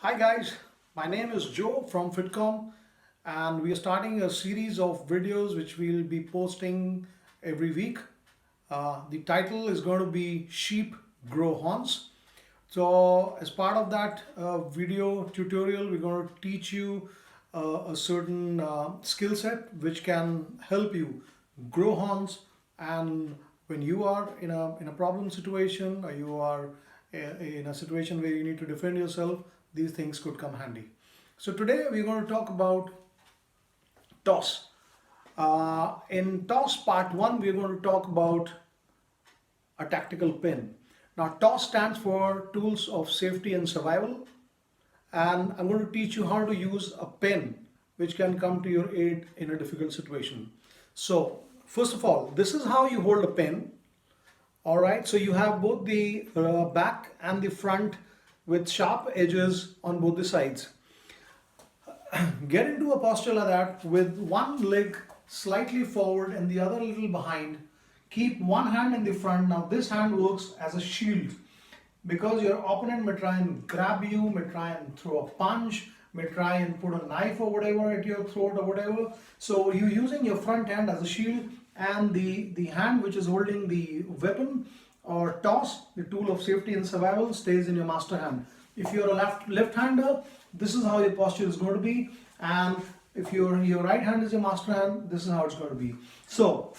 Hi guys, my name is Joe from Fitcom and we are starting a series of videos which we'll be posting every week. The title is going to be Sheep Grow Horns. So as part of that video tutorial, we're going to teach you a certain skill set which can help you grow horns, and when you are in a problem situation or you are in a situation where you need to defend yourself, these things could come handy. So today we're going to talk about toss. In toss part 1, we're going to talk about a tactical pin. Now TOSS stands for Tools of Safety and Survival, and I'm going to teach you how to use a pen which can come to your aid in a difficult situation. So first of all, this is how you hold a pen. Alright, so you have both the back and the front with sharp edges on both the sides. Get into a posture like that with one leg slightly forward and the other a little behind. Keep one hand in the front. Now this hand works as a shield because your opponent may try and grab you, may try and throw a punch, may try and put a knife or whatever at your throat or whatever. So you're using your front hand as a shield, and the hand which is holding the weapon or toss, the tool of safety and survival, stays in your master hand. If you're a left-hander, this is how your posture is going to be, and if your right hand is your master hand, this is how it's going to be. So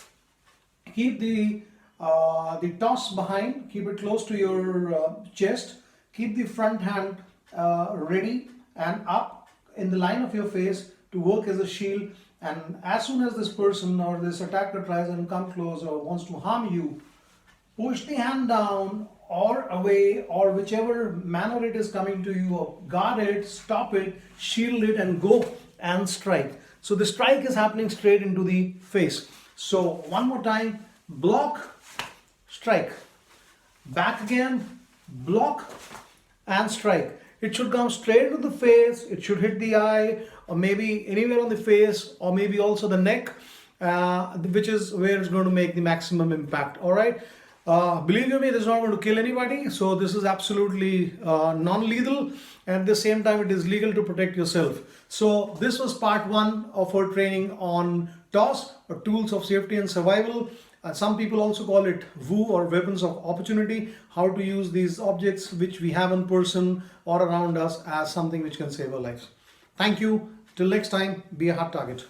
keep the toss behind, keep it close to your chest, keep the front hand ready and up in the line of your face to work as a shield, and as soon as this person or this attacker tries and come close or wants to harm you, push the hand down or away or whichever manner it is coming to you, or guard it, stop it, shield it, and go and strike. So the strike is happening straight into the face. So one more time: block, strike, back again, block and strike. It should come straight into the face, it should hit the eye or maybe anywhere on the face or maybe also the neck, which is where it's going to make the maximum impact. All right. Believe you me, this is not going to kill anybody, so this is absolutely non-lethal, and at the same time it is legal to protect yourself. So this was part 1 of our training on TOSS, or Tools of Safety and Survival. Some people also call it WOO, or Weapons of Opportunity, how to use these objects which we have in person or around us as something which can save our lives. Thank you. Till next time, be a hard target.